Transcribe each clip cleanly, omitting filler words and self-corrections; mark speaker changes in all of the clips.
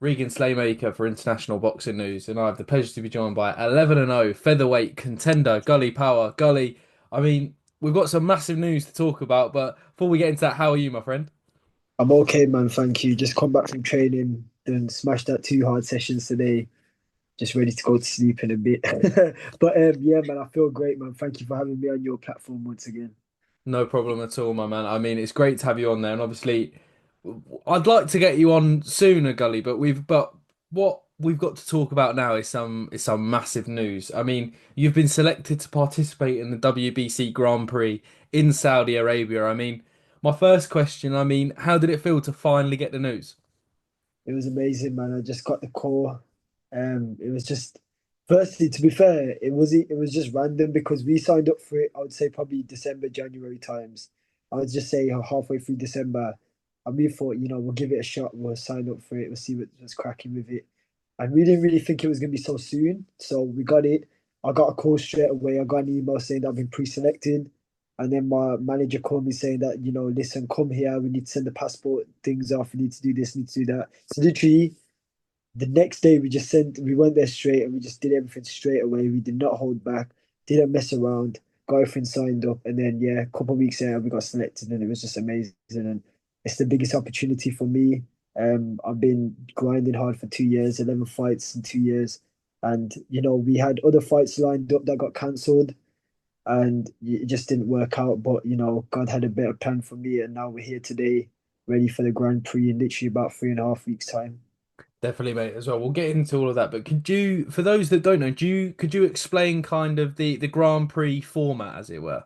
Speaker 1: Regan Slaymaker for International Boxing News, and I have the pleasure to be joined by 11-0 featherweight contender Gully Powar. Gully, we've got some massive news to talk about, but before we get into that, how are you, my friend?
Speaker 2: I'm okay, man. Thank you. Just come back from training and smashed out two hard sessions today. Just ready to go to sleep in a bit. But yeah, man, I feel great, man. Thank you for having me on your platform once again.
Speaker 1: No problem at all, my man. It's great to have you on there, and obviously, I'd like to get you on sooner, Gully, but what we've got to talk about now is some massive news. You've been selected to participate in the WBC Grand Prix in Saudi Arabia. My first question, how did it feel to finally get the news?
Speaker 2: It was amazing, man. I just got the call. It was just, firstly, to be fair, it was just random because we signed up for it. I would say probably December, January times. I would just say halfway through December, and we thought, we'll give it a shot. We'll sign up for it. We'll see what's cracking with it. And we didn't really think it was gonna be so soon. So we got it. I got a call straight away. I got an email saying that I've been pre-selected. And then my manager called me saying that, listen, come here. We need to send the passport things off. We need to do this, need to do that. So literally the next day we went there straight and we just did everything straight away. We did not hold back, didn't mess around, got everything signed up. And then, yeah, a couple of weeks later, we got selected and it was just amazing. And it's the biggest opportunity for me. I've been grinding hard for 2 years, 11 fights in 2 years. And, we had other fights lined up that got cancelled and it just didn't work out. But God had a better plan for me, and now we're here today, ready for the Grand Prix in literally about 3.5 weeks' time.
Speaker 1: Definitely, mate, as well. We'll get into all of that, but could you, for those that don't know, could you explain kind of the Grand Prix format, as it were?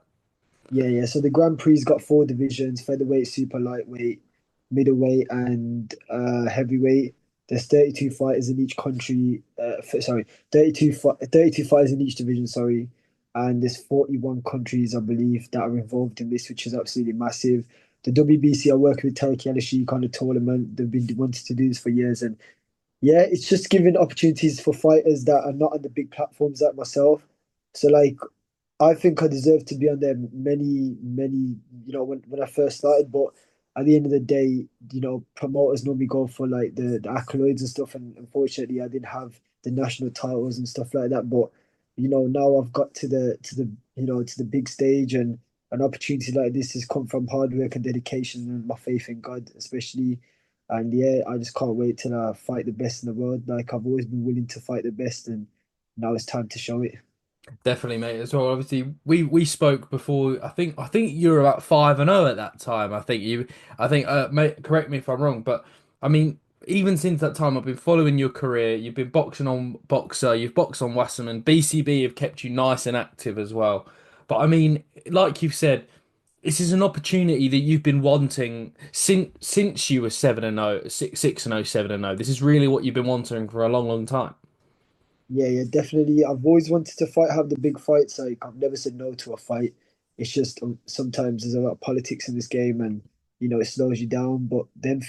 Speaker 2: Yeah. So the Grand Prix got four divisions: featherweight, super lightweight, middleweight, and heavyweight. There's 32 fighters in each country. Sorry, 32 fighters in each division. Sorry, and there's 41 countries, I believe, that are involved in this, which is absolutely massive. The WBC are working with Turkey Sheik on the tournament. They've been wanting to do this for years, and yeah, it's just giving opportunities for fighters that are not on the big platforms like myself. So like I think I deserve to be on there many, when I first started, but at the end of the day, promoters normally go for like the accolades and stuff, and unfortunately I didn't have the national titles and stuff like that. But now I've got to the big stage, and an opportunity like this has come from hard work and dedication and my faith in God, especially. And yeah, I just can't wait till I fight the best in the world. Like I've always been willing to fight the best, and now it's time to show it.
Speaker 1: Definitely, mate, as well. Obviously, we spoke before. I think you were about 5-0 at that time. Mate, correct me if I'm wrong, but I mean, even since that time, I've been following your career. You've been boxing on Boxer, you've boxed on Wasserman, BCB have kept you nice and active as well. But like you've said, this is an opportunity that you've been wanting since you were 7-0, 6-0, 7-0. This is really what you've been wanting for a long, long time.
Speaker 2: Yeah, definitely. I've always wanted to have the big fights. Like I've never said no to a fight. It's just sometimes there's a lot of politics in this game, and it slows you down. But them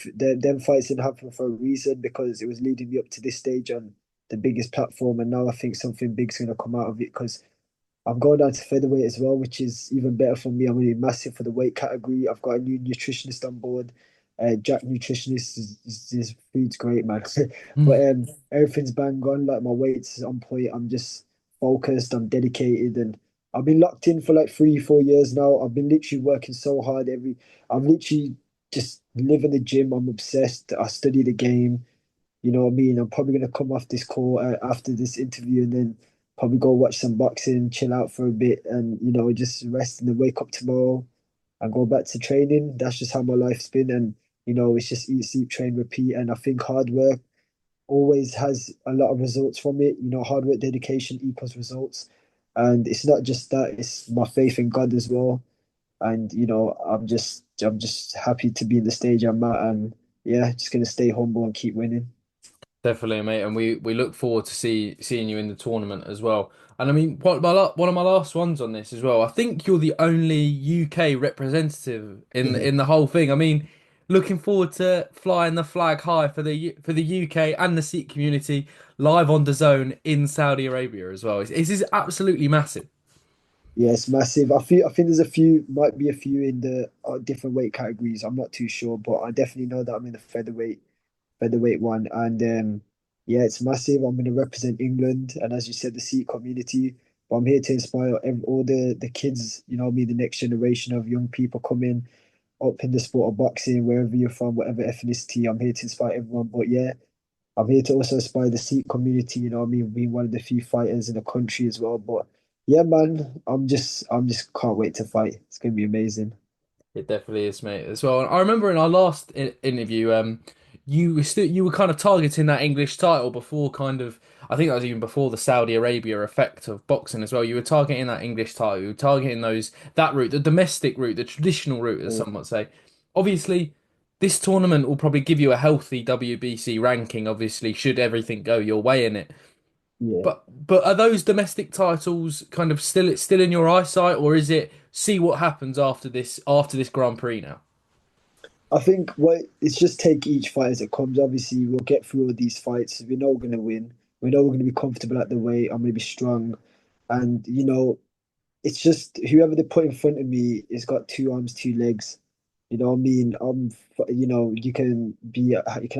Speaker 2: fights didn't happen for a reason because it was leading me up to this stage on the biggest platform, and now I think something big's gonna come out of it because I'm going down to featherweight as well, which is even better for me. I'm going to be massive for the weight category. I've got a new nutritionist on board. Jack nutritionist his food's great, man. But everything's bang on. Like my weight's on point. I'm just focused. I'm dedicated, and I've been locked in for like 3, 4 years now. I've been literally working so hard. I'm literally just live in the gym. I'm obsessed. I study the game. You know what I mean? I'm probably gonna come off this call after this interview and then probably go watch some boxing, chill out for a bit, and just rest and then wake up tomorrow and go back to training. That's just how my life's been, and it's just eat, sleep, train, repeat. And I think hard work always has a lot of results from it. Hard work, dedication equals results, and it's not just that; it's my faith in God as well. And I'm just happy to be in the stage I'm at, and yeah, just gonna stay humble and keep winning.
Speaker 1: Definitely, mate, and we look forward to seeing you in the tournament as well. And one of my last ones on this as well. I think you're the only UK representative in the whole thing. Looking forward to flying the flag high for the UK and the Sikh community live on the zone in Saudi Arabia as well. This is absolutely massive.
Speaker 2: Yeah, it's massive. I think might be a few in the different weight categories. I'm not too sure, but I definitely know that I'm in the featherweight. featherweight one, and yeah, it's massive. I'm going to represent England, and as you said, the Sikh community. But I'm here to inspire all the kids, me, the next generation of young people coming up in the sport of boxing, wherever you're from, whatever ethnicity. I'm here to inspire everyone. But yeah, I'm here to also inspire the Sikh community, being one of the few fighters in the country as well. But yeah, man, I'm just can't wait to fight. It's gonna be amazing.
Speaker 1: It definitely is, mate, as well. And I remember in our last interview, you were kind of targeting that English title before kind of I think that was even before the Saudi Arabia effect of boxing as well. You were targeting that English title, you were targeting that route, the domestic route, the traditional route, as
Speaker 2: Uh,
Speaker 1: some might say. Obviously, this tournament will probably give you a healthy WBC ranking. Obviously, should everything go your way in it.
Speaker 2: yeah.
Speaker 1: But are those domestic titles kind of still in your eyesight, or is it see what happens after this Grand Prix now?
Speaker 2: I think what it's just take each fight as it comes. Obviously, we'll get through all these fights. We know we're gonna win. We know we're gonna be comfortable at the weight. I'm gonna be strong, and it's just whoever they put in front of me has got two arms, two legs. You know what I mean? You can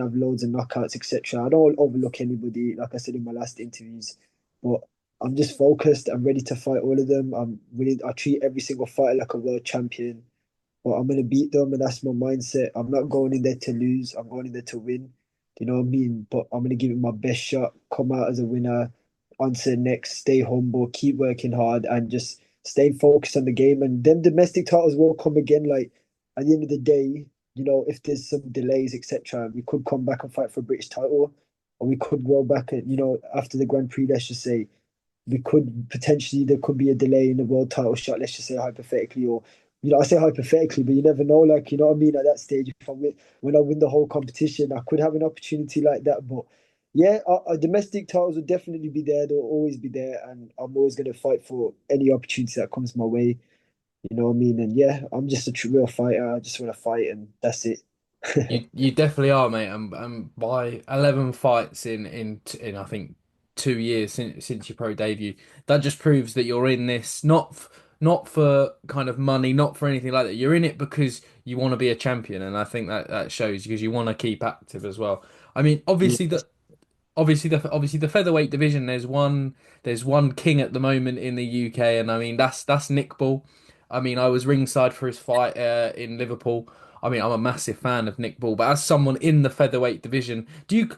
Speaker 2: have loads of knockouts, etc. I don't overlook anybody, like I said in my last interviews, but I'm just focused. I'm ready to fight all of them. I treat every single fighter like a world champion. But I'm gonna beat them, and that's my mindset. I'm not going in there to lose. I'm going in there to win. Do you know what I mean? But I'm gonna give it my best shot. Come out as a winner. On to the next. Stay humble. Keep working hard, and just stay focused on the game. And then domestic titles will come again. Like at the end of the day, if there's some delays, etc., we could come back and fight for a British title, or we could go back and after the Grand Prix. Let's just say we could potentially there could be a delay in the world title shot. Let's just say hypothetically, or I say hypothetically, but you never know. Like what I mean. At that stage, if I win, when I win the whole competition, I could have an opportunity like that. But yeah, our domestic titles will definitely be there. They'll always be there, and I'm always going to fight for any opportunity that comes my way. You know what I mean? And yeah, I'm just a real fighter. I just want to fight, and that's it.
Speaker 1: You definitely are, mate. And by 11 fights in I think 2 years since your pro debut, that just proves that you're in this not for kind of money, not for anything like that. You're in it because you want to be a champion, and I think that shows because you want to keep active as well. I mean,
Speaker 2: Yeah,
Speaker 1: obviously the featherweight division. There's one king at the moment in the UK, and I mean that's Nick Ball. I mean, I was ringside for his fight in Liverpool. I mean, I'm a massive fan of Nick Ball, but as someone in the featherweight division, do you?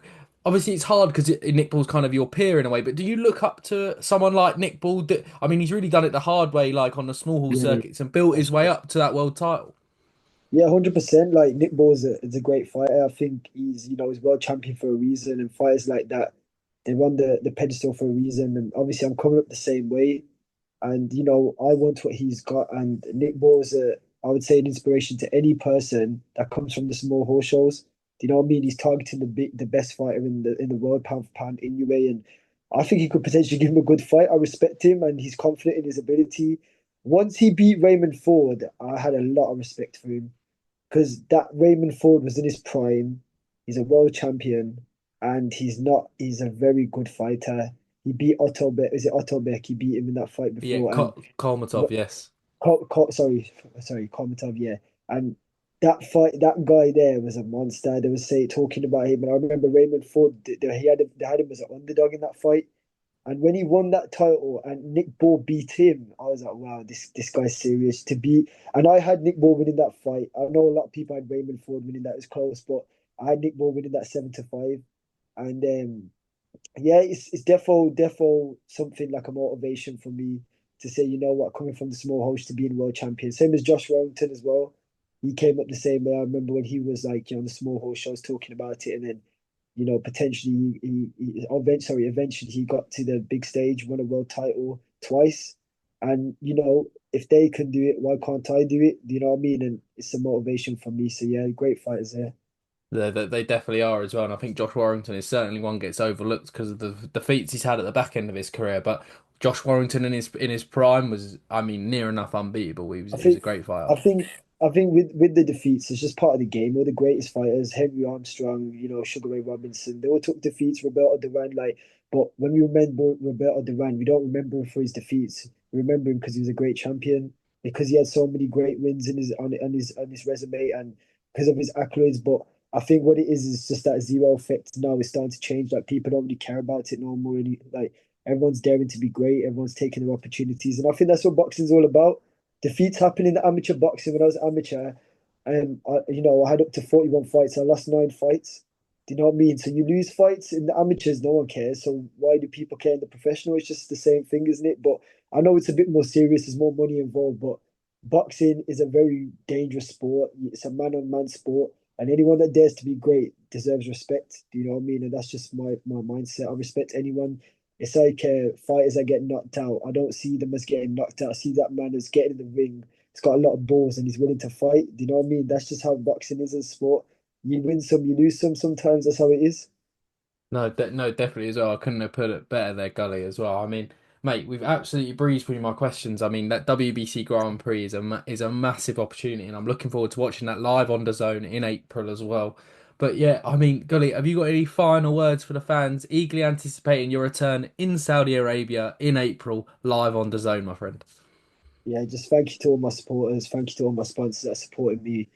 Speaker 1: Obviously, it's hard because Nick Ball's kind of your peer in a way, but do you look up to someone like Nick Ball? I mean, he's really done it the hard way, like on the small hall
Speaker 2: yeah,
Speaker 1: circuits, and built
Speaker 2: of
Speaker 1: his way
Speaker 2: course.
Speaker 1: up to that world title.
Speaker 2: Yeah, 100%. Like Nick Ball is a great fighter. I think he's world champion for a reason, and fighters like that, they run the pedestal for a reason. And obviously, I'm coming up the same way, and I want what he's got. And Nick Ball is I would say, an inspiration to any person that comes from the small horse shows. Do you know what I mean? He's targeting the best fighter in the world pound for pound anyway, and I think he could potentially give him a good fight. I respect him, and he's confident in his ability. Once he beat Raymond Ford, I had a lot of respect for him because that Raymond Ford was in his prime. He's a world champion, and he's not. He's a very good fighter. He beat Otto Beck. Is it Otto Beck? He beat him in that fight
Speaker 1: Yeah,
Speaker 2: before, and
Speaker 1: Kolmatov, yes.
Speaker 2: sorry, Komatov, yeah. And that fight, that guy there was a monster. They were talking about him, and I remember Raymond Ford. They had him as an underdog in that fight. And when he won that title and Nick Ball beat him, I was like, wow, this guy's serious to beat. And I had Nick Ball winning that fight. I know a lot of people had Raymond Ford winning that. It was close, but I had Nick Ball winning that 7-5. And yeah, it's defo something like a motivation for me to say, you know what, coming from the small host to being world champion. Same as Josh Warrington as well. He came up the same way. I remember when he was like, the small host shows talking about it, and then potentially eventually he got to the big stage, won a world title twice. And, if they can do it, why can't I do it? Do you know what I mean? And it's a motivation for me. So yeah, great fighters there.
Speaker 1: They definitely are as well, and I think Josh Warrington is certainly one gets overlooked because of the defeats he's had at the back end of his career. But Josh Warrington in his prime was, I mean, near enough unbeatable. He was
Speaker 2: I
Speaker 1: he was a
Speaker 2: think,
Speaker 1: great fighter.
Speaker 2: I think, I think with the defeats, it's just part of the game. We're the greatest fighters, Henry Armstrong, Sugar Ray Robinson. They all took defeats. Roberto Duran, but when we remember Roberto Duran, we don't remember him for his defeats. We remember him because he was a great champion, because he had so many great wins in his on his resume, and because of his accolades. But I think what it is just that zero effect now is starting to change. Like people don't really care about it no more. Really, like everyone's daring to be great. Everyone's taking their opportunities, and I think that's what boxing's all about. Defeats happen in the amateur boxing. When I was amateur, I had up to 41 fights. I lost 9 fights. Do you know what I mean? So you lose fights in the amateurs, no one cares. So why do people care in the professional? It's just the same thing, isn't it? But I know it's a bit more serious. There's more money involved, but boxing is a very dangerous sport. It's a man-on-man sport, and anyone that dares to be great deserves respect. Do you know what I mean? And that's just my mindset. I respect anyone. It's like fighters that get knocked out. I don't see them as getting knocked out. I see that man as getting in the ring. He's got a lot of balls and he's willing to fight. Do you know what I mean? That's just how boxing is a sport. You win some, you lose some. Sometimes that's how it is.
Speaker 1: No, no, definitely as well. I couldn't have put it better there, Gully, as well. I mean, mate, we've absolutely breezed through my questions. I mean, that WBC Grand Prix is is a massive opportunity, and I'm looking forward to watching that live on the zone in April as well. But yeah, I mean, Gully, have you got any final words for the fans? Eagerly anticipating your return in Saudi Arabia in April, live on the zone, my friend.
Speaker 2: Yeah, just thank you to all my supporters. Thank you to all my sponsors that supported me.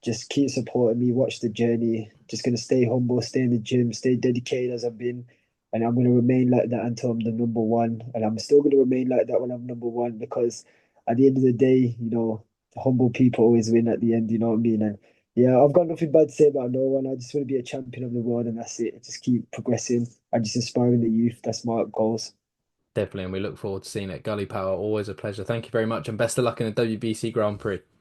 Speaker 2: Just keep supporting me. Watch the journey. Just gonna stay humble, stay in the gym, stay dedicated as I've been, and I'm gonna remain like that until I'm the number one. And I'm still gonna remain like that when I'm number one because at the end of the day, the humble people always win at the end. You know what I mean? And yeah, I've got nothing bad to say about no one. I just want to be a champion of the world, and that's it. Just keep progressing. I'm just inspiring the youth. That's my goals.
Speaker 1: Definitely, and we look forward to seeing it. Gully Power, always a pleasure. Thank you very much, and best of luck in the WBC Grand Prix.